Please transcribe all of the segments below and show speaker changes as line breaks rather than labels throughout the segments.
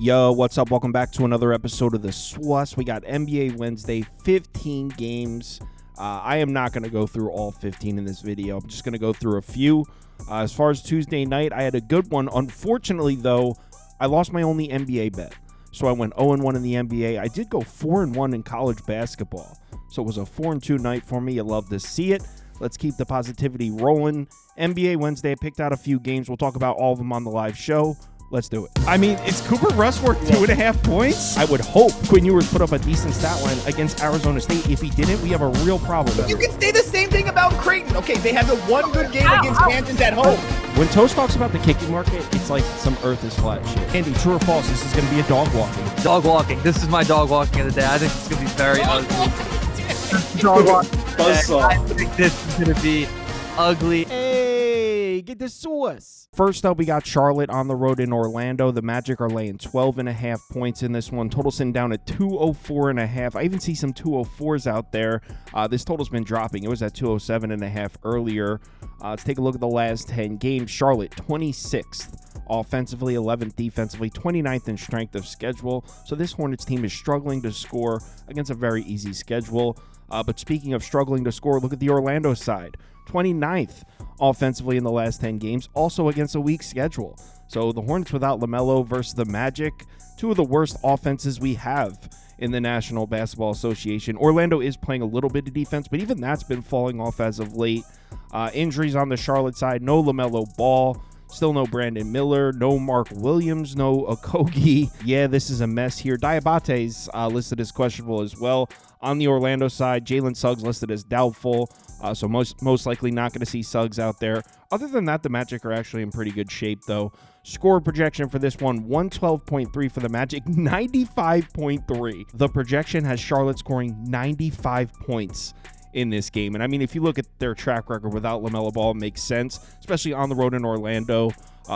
Yo, what's up? Welcome back to another episode of the SWUS. We got NBA Wednesday, 15 games. I am not going to go through all 15 in this video. I'm just going to go through a few. As far as Tuesday night, I had a good one. Unfortunately, though, I lost my only NBA bet. So I went 0-1 in the NBA. I did go 4-1 in college basketball. So it was a 4-2 night for me. You love to see it. Let's keep the positivity rolling. NBA Wednesday, I picked out a few games. We'll talk about all of them on the live show. Let's do it. I mean, is Cooper Rush worth 2.5 points? I would hope Quinn Ewers put up a decent stat line against Arizona State. If he didn't, we have a real problem.
You can say the same thing about Creighton. Okay, they had the one good game against Kansas at home.
When Toast talks about the kicking market, it's like some earth is flat shit. Andy, true or false, this is going to be a dog walking.
Dog walking. This is my dog walking of the day. I think it's going to be very ugly. Dog walking. I think this is going to be ugly.
Hey, get the sauce. First up, we got Charlotte on the road in Orlando. The Magic are laying 12.5 points in this one. Total sitting down at 204.5. I even see some 204s out there. This total's been dropping. It was at 207.5 earlier. Let's take a look at the last 10 games. Charlotte, 26th offensively, 11th defensively, 29th in strength of schedule. So this Hornets team is struggling to score against a very easy schedule. But speaking of struggling to score, look at the Orlando side. 29th offensively in the last 10 games, also against a weak schedule. So the Hornets without LaMelo versus the Magic, two of the worst offenses we have in the National Basketball Association. Orlando is playing a little bit of defense, but even that's been falling off as of late. Injuries on the Charlotte side, no LaMelo Ball. Still no Brandon Miller, no Mark Williams, no Okogie. Yeah, this is a mess here. Diabate's listed as questionable as well. On the Orlando side, Jalen Suggs listed as doubtful, so most likely not going to see Suggs out there. Other than that, the Magic are actually in pretty good shape, though. Score projection for this one, 112.3 for the Magic, 95.3. The projection has Charlotte scoring 95 points in this game. And I mean, if you look at their track record without LaMelo Ball, it makes sense, especially on the road in Orlando,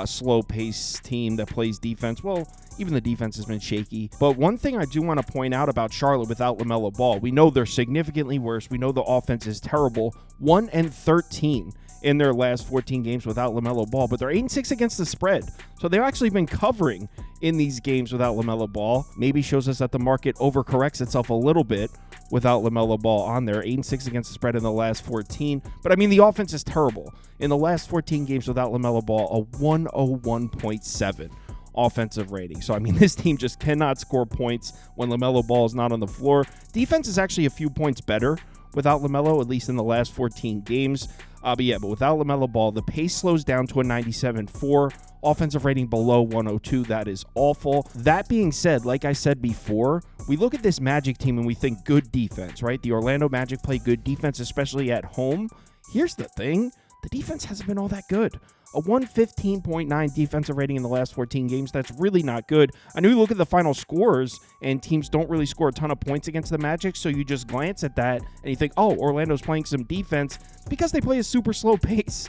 slow-paced team that plays defense. Well, even the defense has been shaky. But one thing I do want to point out about Charlotte without LaMelo Ball, we know they're significantly worse. We know the offense is terrible. 1-13 in their last 14 games without LaMelo Ball, but they're 8-6 against the spread. So they've actually been covering in these games without LaMelo Ball. Maybe shows us that the market overcorrects itself a little bit without LaMelo Ball on there. 8-6 against the spread in the last 14. But I mean, the offense is terrible. In the last 14 games without LaMelo Ball, a 101.7 offensive rating. So I mean, this team just cannot score points when LaMelo Ball is not on the floor. Defense is actually a few points better without LaMelo, at least in the last 14 games. But without LaMelo Ball, the pace slows down to a 97.4. Offensive rating below 102. That is awful. That being said, like I said before, we look at this Magic team and we think good defense, right? The Orlando Magic play good defense, especially at home. Here's the thing. The defense hasn't been all that good. A 115.9 defensive rating in the last 14 games. That's really not good. I know you look at the final scores and teams don't really score a ton of points against the Magic, so you just glance at that and you think, oh, Orlando's playing some defense. It's because they play a super slow pace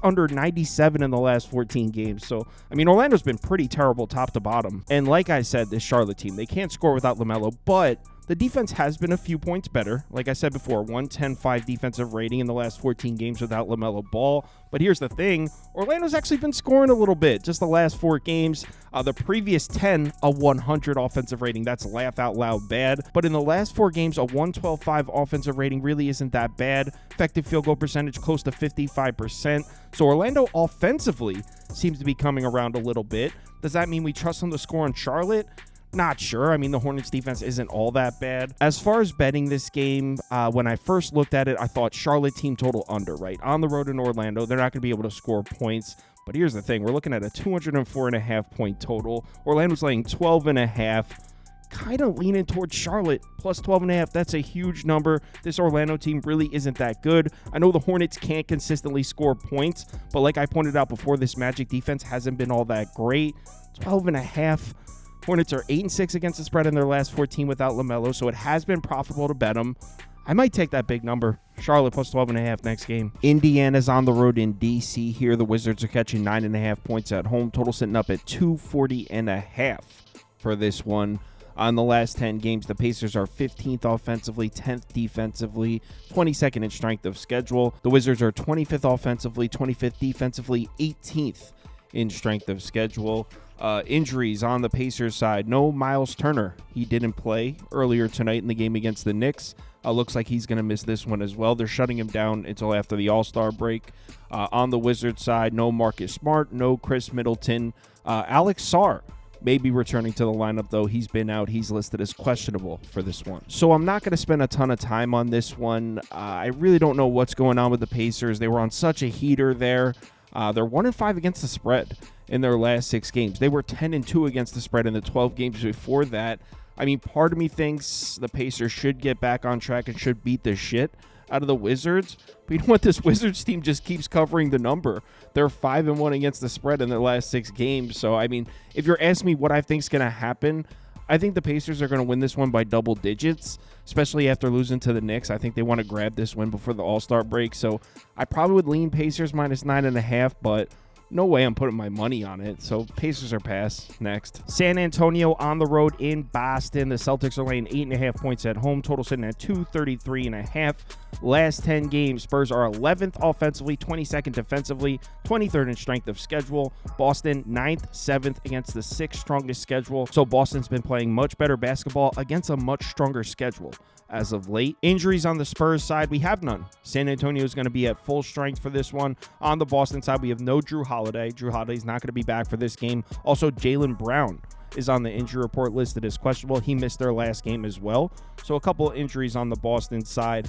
under 97 in the last 14 games. So, I mean, Orlando's been pretty terrible top to bottom. And like I said, this Charlotte team, they can't score without LaMelo, but the defense has been a few points better. Like I said before, 110.5 defensive rating in the last 14 games without LaMelo Ball. But here's the thing. Orlando's actually been scoring a little bit. Just the last 4 games. The previous 10, a 100 offensive rating. That's laugh out loud bad. But in the last 4 games, a 112.5 offensive rating really isn't that bad. Effective field goal percentage close to 55%. So Orlando offensively seems to be coming around a little bit. Does that mean we trust them to score on Charlotte? Not sure. I mean, the Hornets defense isn't all that bad. As far as betting this game, when I first looked at it, I thought Charlotte team total under, right? On the road in Orlando, they're not going to be able to score points. But here's the thing. We're looking at a 204.5 point total. Orlando's laying 12.5. Kind of leaning towards Charlotte, plus 12.5. That's a huge number. This Orlando team really isn't that good. I know the Hornets can't consistently score points, but like I pointed out before, this Magic defense hasn't been all that great. 12.5. Hornets are 8-6 against the spread in their last 14 without LaMelo, so it has been profitable to bet them. I might take that big number. Charlotte plus 12.5 next game. Indiana's on the road in D.C. here. The Wizards are catching 9.5 points at home. Total sitting up at 240.5 for this one. On the last 10 games, the Pacers are 15th offensively, 10th defensively, 22nd in strength of schedule. The Wizards are 25th offensively, 25th defensively, 18th in strength of schedule. Injuries on the Pacers side. No Miles Turner. He didn't play earlier tonight in the game against the Knicks. Looks like he's going to miss this one as well. They're shutting him down until after the All-Star break. On the Wizards side, no Marcus Smart, no Chris Middleton. Alex Sarr may be returning to the lineup, though. He's been out. He's listed as questionable for this one. So I'm not going to spend a ton of time on this one. I really don't know what's going on with the Pacers. They were on such a heater there. They're 1-5 against the spread in their last 6 games. They were 10-2 against the spread in the 12 games before that. I mean, part of me thinks the Pacers should get back on track and should beat the shit out of the Wizards. But you know what? This Wizards team just keeps covering the number. They're 5-1 against the spread in their last 6 games. So, I mean, if you're asking me what I think is going to happen, I think the Pacers are going to win this one by double digits, especially after losing to the Knicks. I think they want to grab this win before the All-Star break. So I probably would lean Pacers minus 9.5, but no way I'm putting my money on it. So Pacers are pass. Next. San Antonio on the road in Boston. The Celtics are laying 8.5 points at home. Total sitting at 233.5. Last 10 games, Spurs are 11th offensively, 22nd defensively, 23rd in strength of schedule. Boston 9th, 7th against the 6th strongest schedule. So Boston's been playing much better basketball against a much stronger schedule as of late. Injuries on the Spurs side, we have none. San Antonio is going to be at full strength for this one. On the Boston side, we have no Drew Holiday. Drew Holiday's not going to be back for this game. Also, Jaylen Brown is on the injury report listed as questionable. He missed their last game as well. So a couple of injuries on the Boston side.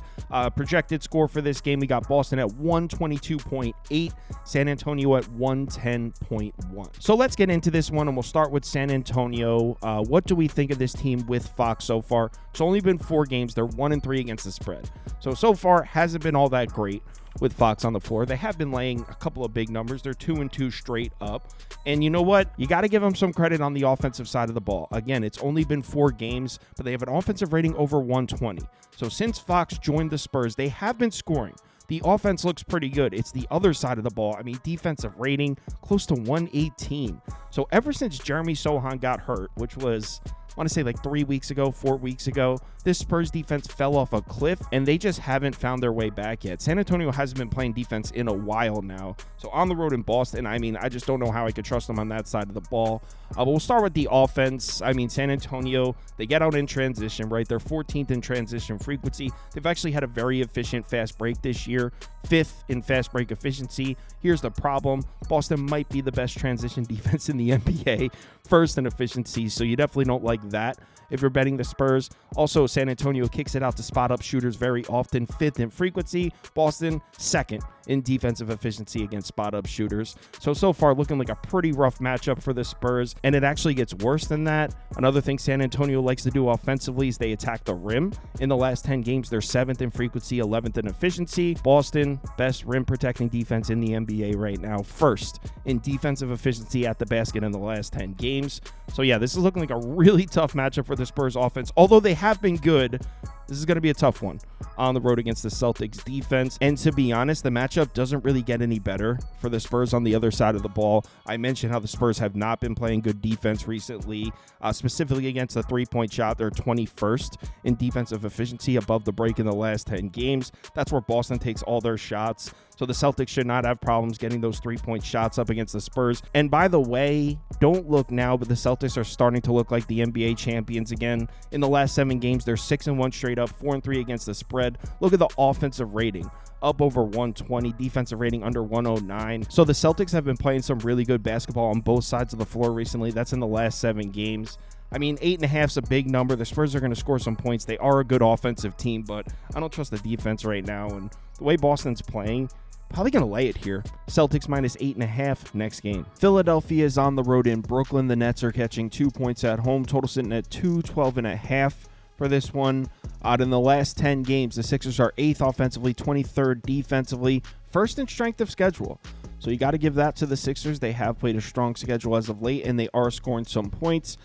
Projected score for this game, we got Boston at 122.8, San Antonio at 110.1. So let's get into this one, and we'll start with San Antonio. What do we think of this team with Fox so far? It's only been 4 games. They're 1-3 against the spread. So far, hasn't been all that great with Fox on the floor. They have been laying a couple of big numbers. They're 2-2 straight up. And you know what? You got to give them some credit on the offensive side of the ball. Again, it's only been 4 games, but they have an offensive rating over 120. So since Fox joined the Spurs, they have been scoring. The offense looks pretty good. It's the other side of the ball. I mean, defensive rating close to 118. So ever since Jeremy Sohan got hurt, which was, I want to say like 3 weeks ago, 4 weeks ago, this Spurs defense fell off a cliff, and they just haven't found their way back yet. San Antonio hasn't been playing defense in a while now. So on the road in Boston, I mean, I just don't know how I could trust them on that side of the ball. But we'll start with the offense. I mean, San Antonio, they get out in transition, right? They're 14th in transition frequency. They've actually had a very efficient fast break this year, 5th in fast break efficiency. Here's the problem. Boston might be the best transition defense in the NBA, 1st in efficiency, so you definitely don't like that if you're betting the Spurs. Also, San Antonio kicks it out to spot up shooters very often, 5th in frequency. Boston, 2nd in defensive efficiency against spot up shooters. So far looking like a pretty rough matchup for the Spurs, and it actually gets worse than that. Another thing San Antonio likes to do offensively is they attack the rim. In the last 10 games, they're 7th in frequency, 11th in efficiency. Boston, best rim protecting defense in the NBA right now, 1st in defensive efficiency at the basket in the last 10 games. So yeah, this is looking like a really tough matchup for the Spurs offense. Although they have been good, this is going to be a tough one on the road against the Celtics defense. And to be honest, the matchup doesn't really get any better for the Spurs on the other side of the ball. I mentioned how the Spurs have not been playing good defense recently, specifically against the three-point shot. They're 21st in defensive efficiency above the break in the last 10 games. That's where Boston takes all their shots. So the Celtics should not have problems getting those three-point shots up against the Spurs. And by the way, don't look now, but the Celtics are starting to look like the NBA champions again. In the last 7 games, they're 6-1 straight up, 4-3 against the spread. Look at the offensive rating, up over 120, defensive rating under 109. So the Celtics have been playing some really good basketball on both sides of the floor recently. That's in the last 7 games. I mean, 8.5 is a big number. The Spurs are going to score some points. They are a good offensive team, but I don't trust the defense right now. And the way Boston's playing, probably going to lay it here. Celtics minus 8.5 next game. Philadelphia is on the road in Brooklyn. The Nets are catching 2 points at home. Total sitting at 212.5 for this one. Out in the last 10 games, the Sixers are 8th offensively, 23rd defensively, 1st in strength of schedule. So you got to give that to the Sixers. They have played a strong schedule as of late, and they are scoring some points.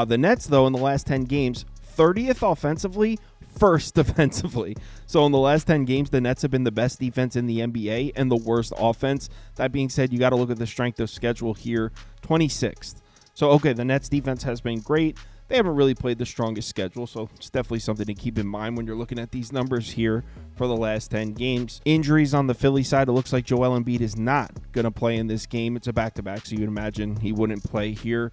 The Nets, though, in the last 10 games, 30th offensively, 1st defensively. So in the last 10 games, the Nets have been the best defense in the NBA and the worst offense. That being said, you got to look at the strength of schedule here, 26th. So, okay, the Nets defense has been great. they haven't really played the strongest schedule, so it's definitely something to keep in mind when you're looking at these numbers here for the last 10 games. Injuries on the Philly side, it looks like Joel Embiid is not going to play in this game. It's a back-to-back, so you'd imagine he wouldn't play here.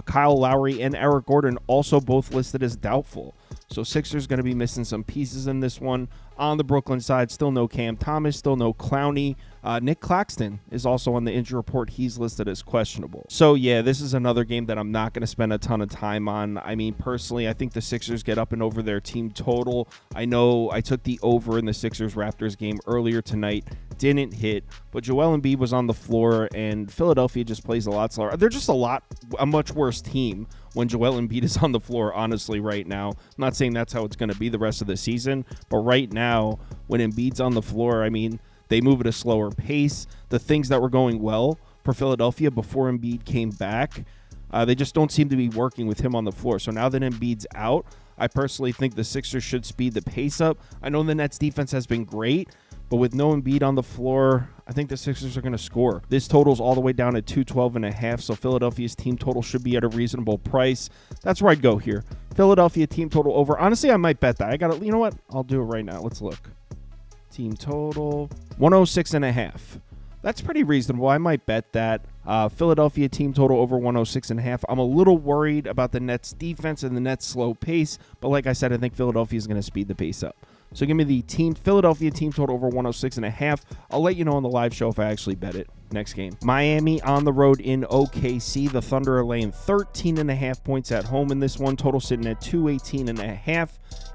Kyle Lowry and Eric Gordon also both listed as doubtful. So Sixers going to be missing some pieces in this one. On the Brooklyn side, still no Cam Thomas, still no Clowney. Nick Claxton is also on the injury report. He's listed as questionable. So, yeah, this is another game that I'm not going to spend a ton of time on. I mean, personally, I think the Sixers get up and over their team total. I know I took the over in the Sixers-Raptors game earlier tonight. Didn't hit, but Joel Embiid was on the floor, and Philadelphia just plays a lot slower. They're just a much worse team when Joel Embiid is on the floor, honestly, right now. I'm not saying that's how it's going to be the rest of the season, but right now, when Embiid's on the floor, I mean, they move at a slower pace. The things that were going well for Philadelphia before Embiid came back, they just don't seem to be working with him on the floor. So now that Embiid's out, I personally think the Sixers should speed the pace up. I know the Nets defense has been great, but with no Embiid on the floor, I think the Sixers are going to score. This total's all the way down at 212.5, so Philadelphia's team total should be at a reasonable price. That's where I'd go here. Philadelphia team total over. Honestly, I might bet that. You know what? I'll do it right now. Let's look. Team total 106.5. That's pretty reasonable. I might bet that. Philadelphia team total over 106.5. I'm a little worried about the Nets defense and the Nets slow pace, but like I said, I think Philadelphia is going to speed the pace up. So give me the Philadelphia team total over 106.5. I'll let you know on the live show if I actually bet it. Next game. Miami on the road in OKC. The Thunder are laying 13.5 points at home in this one. Total sitting at 218.5.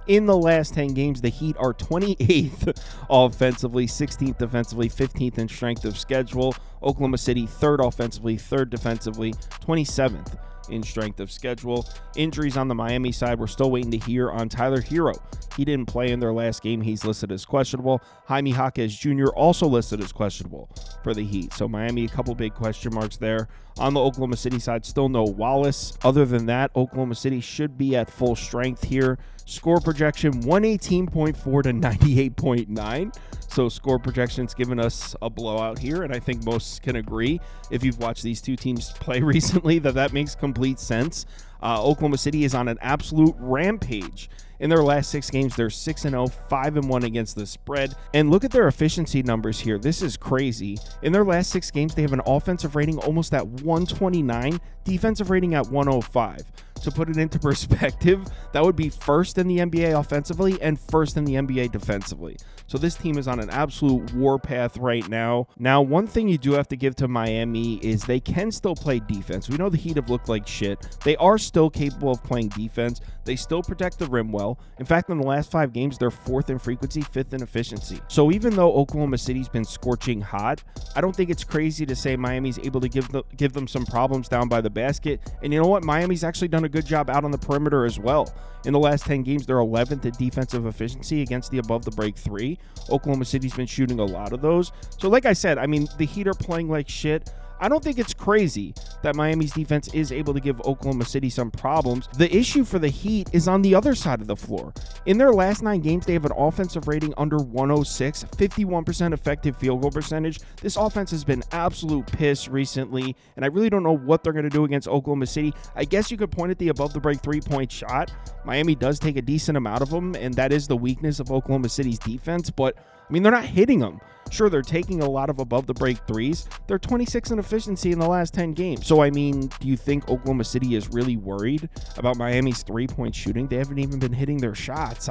In the last 10 games, the Heat are 28th offensively, 16th defensively, 15th in strength of schedule. Oklahoma City, 3rd offensively, 3rd defensively, 27th in strength of schedule. Injuries on the Miami side, we're still waiting to hear on Tyler Hero. He didn't play in their last game. He's listed as questionable. Jaime Jaquez Jr. also listed as questionable for the Heat. So Miami, a couple big question marks there. On the Oklahoma City side, still no Wallace. Other than that, Oklahoma City should be at full strength here. Score projection 118.4 to 98.9. So score projection's given us a blowout here, and I think most can agree, if you've watched these two teams play recently, that makes complete sense. Oklahoma City is on an absolute rampage. In their last 6 games, they're 6-0, 5-1 against the spread. And look at their efficiency numbers here. This is crazy. In their last 6 games, they have an offensive rating almost at 129, defensive rating at 105. To put it into perspective, that would be 1st in the NBA offensively and 1st in the NBA defensively. So this team is on an absolute warpath right now. Now, one thing you do have to give to Miami is they can still play defense. We know the Heat have looked like shit. They are still capable of playing defense. They still protect the rim well. In fact, in the last 5 games, they're 4th in frequency, 5th in efficiency. So even though Oklahoma City's been scorching hot, I don't think it's crazy to say Miami's able to give them some problems down by the basket. And you know what? Miami's actually done a good job out on the perimeter as well. In the last 10 games, they're 11th in defensive efficiency against the above the break 3. Oklahoma City's been shooting a lot of those. So like I said, I mean, the Heat are playing like shit. I don't think it's crazy that Miami's defense is able to give Oklahoma City some problems. The issue for the Heat is on the other side of the floor. In their last 9 games, they have an offensive rating under 106, 51% effective field goal percentage. This offense has been absolute piss recently, and I really don't know what they're going to do against Oklahoma City. I guess you could point at the above the break 3-point shot. Miami does take a decent amount of them, and that is the weakness of Oklahoma City's defense, but I mean, they're not hitting them. Sure, they're taking a lot of above-the-break threes. They're 26 in efficiency in the last 10 games. So, I mean, do you think Oklahoma City is really worried about Miami's three-point shooting? They haven't even been hitting their shots.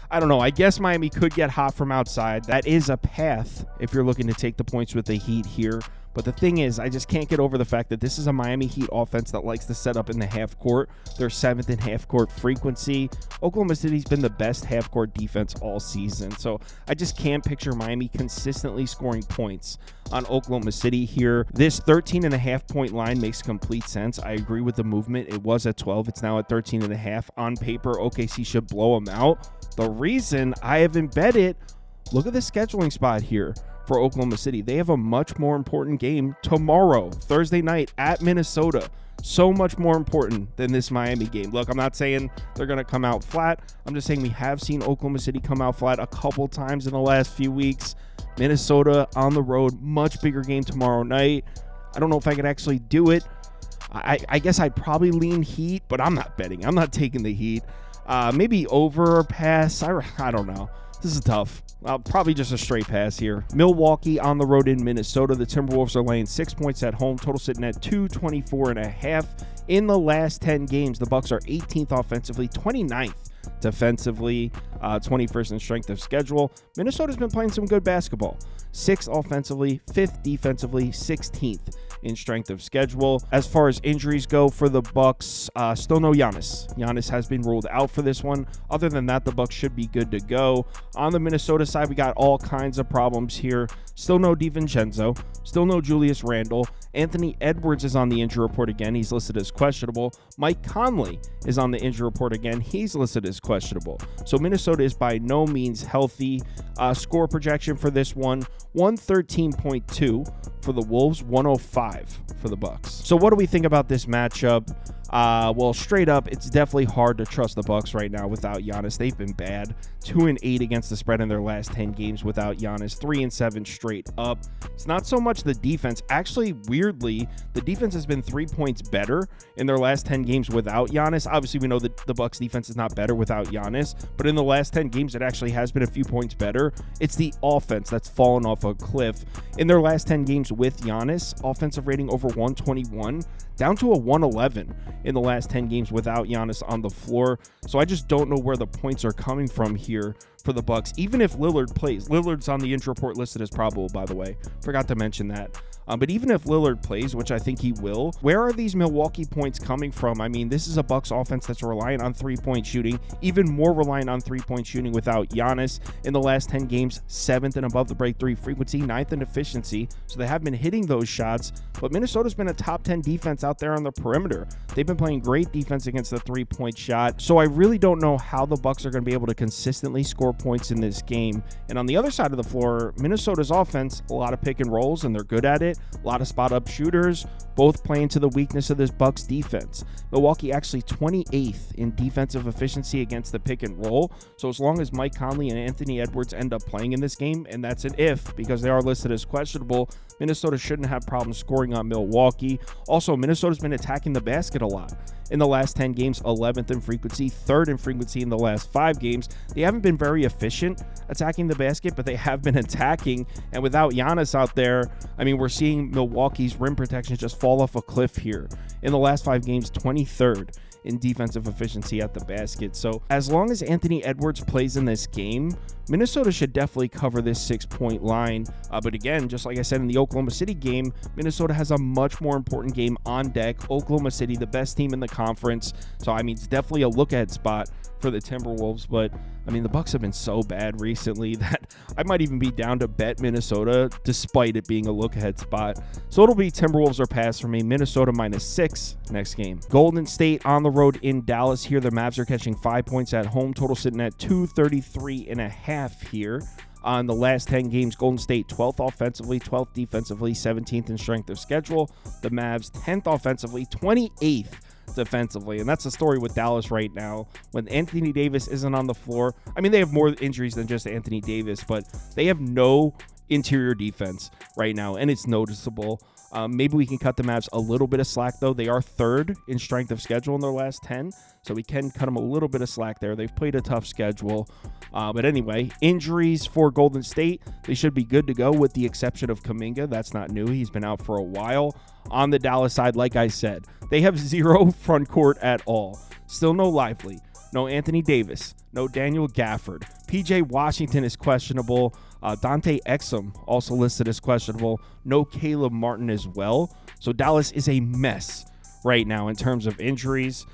I don't know. I guess Miami could get hot from outside. That is a path if you're looking to take the points with the Heat here. But the thing is, I just can't get over the fact that this is a Miami Heat offense that likes to set up in the half court. They're 7th in half court frequency. Oklahoma City's been the best half court defense all season. So I just can't picture Miami consistently scoring points on Oklahoma City here. This 13.5 point line makes complete sense. I agree with the movement. It was at 12. It's now at 13.5. On paper, OKC should blow them out. The reason I haven't bet it, look at the scheduling spot here for Oklahoma City. They have a much more important game tomorrow, Thursday night at Minnesota. So much more important than this Miami game. Look, I'm not saying they're going to come out flat. I'm just saying we have seen Oklahoma City come out flat a couple times in the last few weeks. Minnesota on the road, much bigger game tomorrow night. I don't know if I could actually do it. I guess I'd probably lean Heat, but I'm not betting. I'm not taking the Heat. Maybe over or pass. I don't know. This is tough. Probably just a straight pass here. Milwaukee on the road in Minnesota. The Timberwolves are laying 6 points at home. Total sitting at 224.5. In the last 10 games, the Bucks are 18th offensively, 29th defensively, 21st in strength of schedule. Minnesota's been playing some good basketball. 6th offensively, 5th defensively, 16th in strength of schedule. As far as injuries go for the Bucks, still no Giannis. Giannis has been ruled out for this one. Other than that, the Bucks should be good to go. On the Minnesota side, we got all kinds of problems here. Still no DiVincenzo. Still no Julius Randle. Anthony Edwards is on the injury report again. He's listed as questionable. Mike Conley is on the injury report again. He's listed as questionable. So Minnesota is by no means healthy. Score projection for this one, 113.2 for the Wolves, 105 for the Bucks. So what do we think about this matchup? Well, straight up, it's definitely hard to trust the Bucks right now without Giannis. They've been bad. 2-8 against the spread in their last 10 games without Giannis. 3-7 straight up. It's not so much the defense. Actually, weirdly, the defense has been 3 points better in their last 10 games without Giannis. Obviously, we know that the Bucks defense is not better without Giannis, but in the last 10 games, it actually has been a few points better. It's the offense that's fallen off a cliff. In their last 10 games with Giannis, offensive rating over 121, down to a 111 in the last 10 games without Giannis on the floor. So I just don't know where the points are coming from here for the Bucks. Even if Lillard plays, Lillard's on the injury report listed as probable, by the way. Forgot to mention that. But even if Lillard plays, which I think he will, where are these Milwaukee points coming from? I mean, this is a Bucks offense that's reliant on three-point shooting, even more reliant on three-point shooting without Giannis. In the last 10 games, 7th and above the break three frequency, 9th in efficiency. So they have been hitting those shots, but Minnesota's been a top 10 defense out there on the perimeter. They've been playing great defense against the three-point shot. So I really don't know how the Bucks are going to be able to consistently score points in this game. And on the other side of the floor, Minnesota's offense, a lot of pick and rolls, and they're good at it. A lot of spot-up shooters, both playing to the weakness of this Bucks defense. Milwaukee actually 28th in defensive efficiency against the pick and roll. So as long as Mike Conley and Anthony Edwards end up playing in this game, and that's an if because they are listed as questionable, Minnesota shouldn't have problems scoring on Milwaukee. Also, Minnesota's been attacking the basket a lot. In the last 10 games, 11th in frequency, 3rd in frequency in the last 5 games. They haven't been very efficient attacking the basket, but they have been attacking. And without Giannis out there, I mean, we're seeing Milwaukee's rim protection just fall off a cliff here. In the last 5 games, 23rd in defensive efficiency at the basket. So as long as Anthony Edwards plays in this game, Minnesota should definitely cover this 6-point line. But again, just like I said in the Oklahoma City game, Minnesota has a much more important game on deck. Oklahoma City, the best team in the conference. So, I mean, it's definitely a look-ahead spot for the Timberwolves. But, I mean, the Bucks have been so bad recently that I might even be down to bet Minnesota despite it being a look-ahead spot. So it'll be Timberwolves or pass for me. Minnesota -6 next game. Golden State on the road in Dallas here. The Mavs are catching 5 points at home. Total sitting at 233.5 here. On the last 10 games, Golden State 12th offensively, 12th defensively, 17th in strength of schedule. The Mavs 10th offensively, 28th defensively. And that's the story with Dallas right now. When Anthony Davis isn't on the floor, I mean, they have more injuries than just Anthony Davis, but they have no interior defense right now, and it's noticeable. Maybe we can cut the Mavs a little bit of slack, though. They are 3rd in strength of schedule in their last 10, so we can cut them a little bit of slack there. They've played a tough schedule. But anyway, injuries for Golden State, they should be good to go with the exception of Kuminga. That's not new. He's been out for a while. On the Dallas side, like I said, they have 0 front court at all. Still no Lively, no Anthony Davis, no Daniel Gafford. PJ Washington is questionable. Dante Exum also listed as questionable. No Caleb Martin as well. So Dallas is a mess right now in terms of injuries.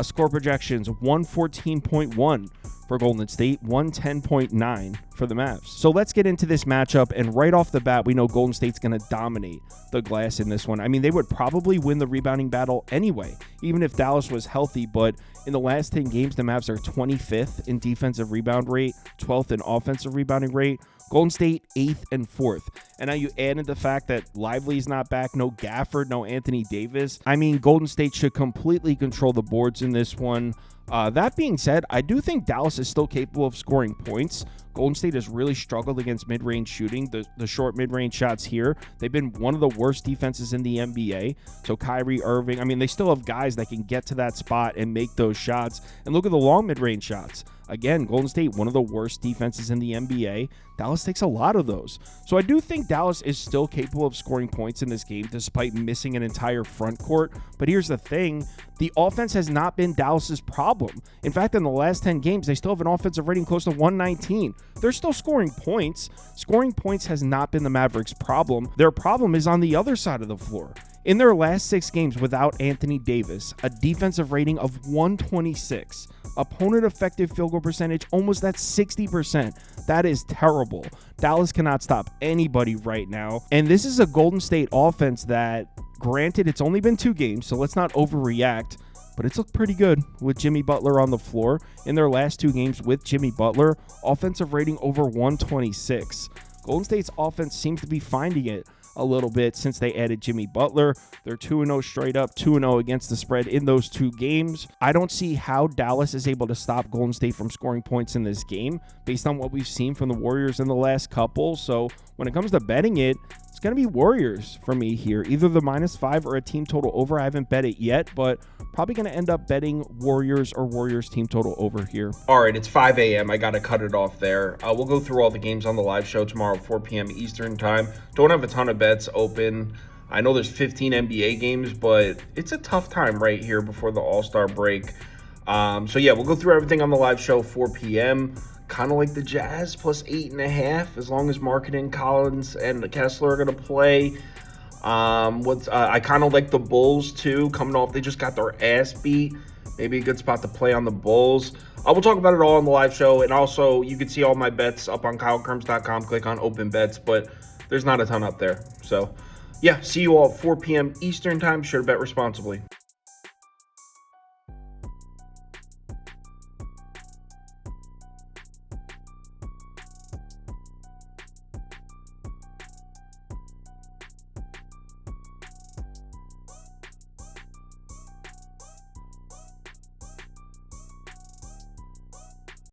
Score projections, 114.1 for Golden State, 110.9 for the Mavs. So let's get into this matchup, and right off the bat, we know Golden State's going to dominate the glass in this one. I mean, they would probably win the rebounding battle anyway, even if Dallas was healthy, but in the last 10 games, the Mavs are 25th in defensive rebound rate, 12th in offensive rebounding rate. Golden State 8th and 4th. And now you add in the fact that Lively's not back, no Gafford, no Anthony Davis. I mean, Golden State should completely control the boards in this one. That being said, I do think Dallas is still capable of scoring points. Golden State has really struggled against mid-range shooting. The short mid-range shots here, they've been one of the worst defenses in the NBA. So Kyrie Irving, I mean, they still have guys that can get to that spot and make those shots. And look at the long mid-range shots. Again, Golden State, one of the worst defenses in the NBA. Dallas takes a lot of those. So I do think Dallas is still capable of scoring points in this game despite missing an entire front court. But here's the thing. The offense has not been Dallas's problem. In fact, in the last 10 games, they still have an offensive rating close to 119. They're still scoring points. Scoring points has not been the Mavericks' problem. Their problem is on the other side of the floor. In their last 6 games without Anthony Davis, a defensive rating of 126. Opponent effective field goal percentage almost at 60%. That is terrible. Dallas cannot stop anybody right now. And this is a Golden State offense that, granted, it's only been 2 games, so let's not overreact, but it's looked pretty good with Jimmy Butler on the floor. In their last 2 games with Jimmy Butler, offensive rating over 126. Golden State's offense seems to be finding it a little bit since they added Jimmy Butler. They're 2-0 straight up, 2-0 against the spread in those 2 games. I don't see how Dallas is able to stop Golden State from scoring points in this game based on what we've seen from the Warriors in the last couple. So when it comes to betting it, it's going to be Warriors for me here. Either the -5 or a team total over. I haven't bet it yet, but probably going to end up betting Warriors or Warriors team total over here.
All right, it's 5 a.m. I got to cut it off there. We'll go through all the games on the live show tomorrow at 4 p.m. Eastern time. Don't have a ton of bets open. I know there's 15 NBA games, but it's a tough time right here before the All-Star break. So yeah, we'll go through everything on the live show, 4 p.m. Kind of like the Jazz, plus 8.5, as long as Markkanen, Collins, and Kessler are going to play. I kind of like the Bulls too, coming off. They just got their ass beat. Maybe a good spot to play on the Bulls. I will talk about it all on the live show, and also you can see all my bets up on KyleKirms.com. Click on open bets, but there's not a ton up there. So yeah, see you all at 4 p.m. Eastern time. Be sure to bet responsibly.